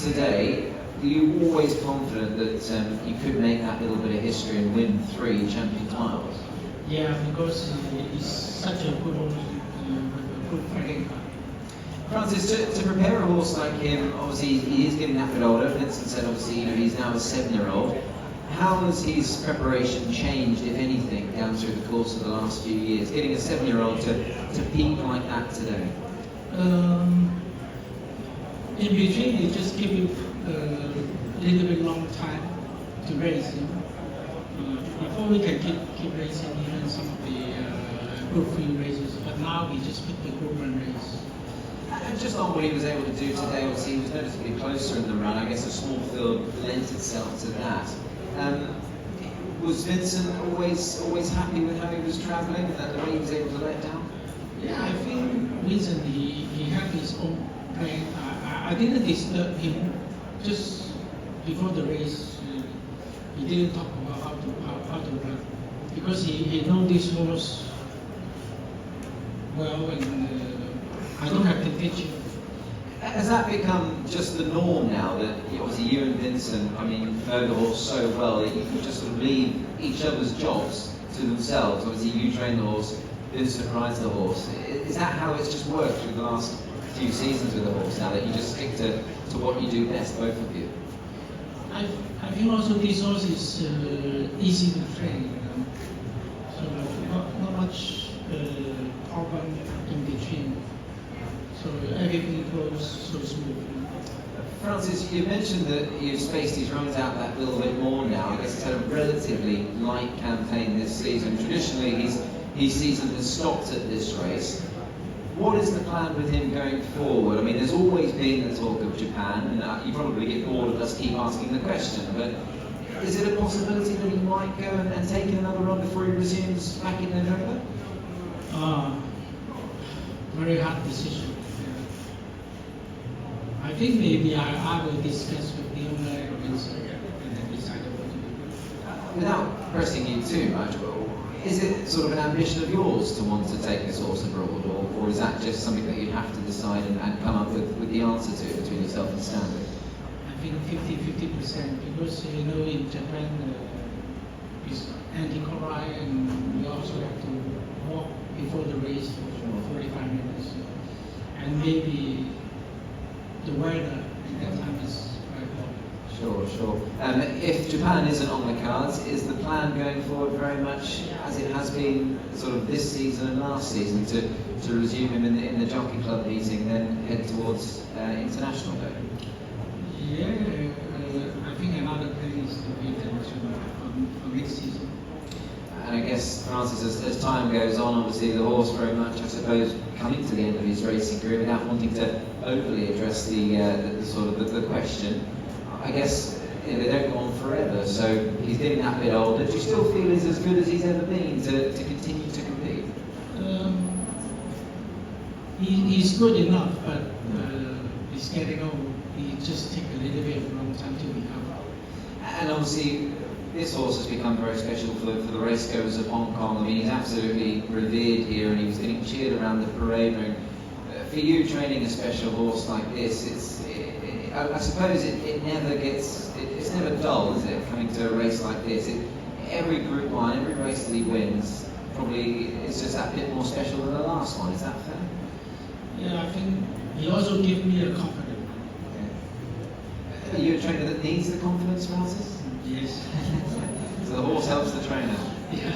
today, were you always confident that you could make that little bit of history and win 3 champion titles? Yeah, because he's such a good fighting car. Francis, to prepare a horse like him, obviously he is getting that bit older. Vincent said obviously he's now a 7-year-old. How has his preparation changed, if anything, down through the course of the last few years? Getting a 7-year-old to peak like that today? In between, you just give him a little bit long time to race. Before we can keep racing even some of the group 3 races, but now we just pick the group 1 race. And just on what he was able to do today, obviously he was noticeably closer in the run. I guess a small field lent itself to that. Was Vincent always happy with how he was travelling and the way he was able to let down? Yeah, I think Vincent, he had his own plan. I didn't disturb him. Just before the race, he didn't talk about how to run, because he knows this horse well, and I don't have to teach him. Has that become just the norm now, that obviously you and Vincent, I mean, know the horse so well that you can just sort of leave each other's jobs to themselves? Obviously you train the horse, Vincent rides the horse. Is that how it's just worked through the last few seasons with the horse now, that you just stick to what you do best, both of you? I think also this horse is easy to train, so not much problem in between. So everything goes so smooth. Francis, you mentioned that you've spaced his runs out that little bit more now. I guess it's had a relatively light campaign this season. Traditionally, his season has stopped at this race. What is the plan with him going forward? I mean, there's always been the talk of Japan, and you probably get bored of us keep asking the question, but is it a possibility that he might go and take another run before he resumes back in November? Very hard decision. I think maybe I will discuss with the owner and then decide what to do. Without pressing you too much, is it sort of an ambition of yours to want to take this horse abroad, or is that just something that you have to decide and come up with the answer to between yourself and Stanley? I think 50% because in Japan it's anti-chloride, and we also have to walk before the race for 45 minutes, and maybe the weather at that time is very hot. Sure. If Japan isn't on the cards, is the plan going forward very much as it has been sort of this season and last season, to resume him in the jockey club meeting, then head towards international day? Yeah, I think another plan is to be international for next season. And I guess, Francis, as time goes on, obviously the horse very much, I suppose, coming to the end of his racing career, without wanting to overly address the question, I guess they don't go on forever, so he's getting that bit older. Do you still feel he's as good as he's ever been to continue to compete? He's good enough, but he's getting old. He just takes a little bit of a long time to become. And obviously, this horse has become very special for the racegoers of Hong Kong. I mean, he's absolutely revered here, and he was getting cheered around the parade ring. For you, training a special horse like this, I suppose it never gets, it's never dull, is it, coming to a race like this? Every Group 1, every race that he wins, probably it's just that bit more special than the last one. Is that fair? Yeah, I think he also gives me a confidence. Are you a trainer that needs the confidence, Francis? Yes. So the horse helps the trainer? Yeah.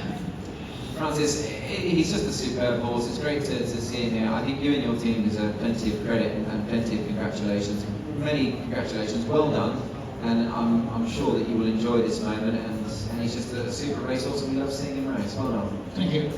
Francis, he's just a superb horse. It's great to see him here. I think you and your team deserve plenty of credit and plenty of congratulations. Many congratulations, well done. And I'm sure that you will enjoy this moment. And he's just a super racehorse, and we love seeing him race. Well done. Thank you.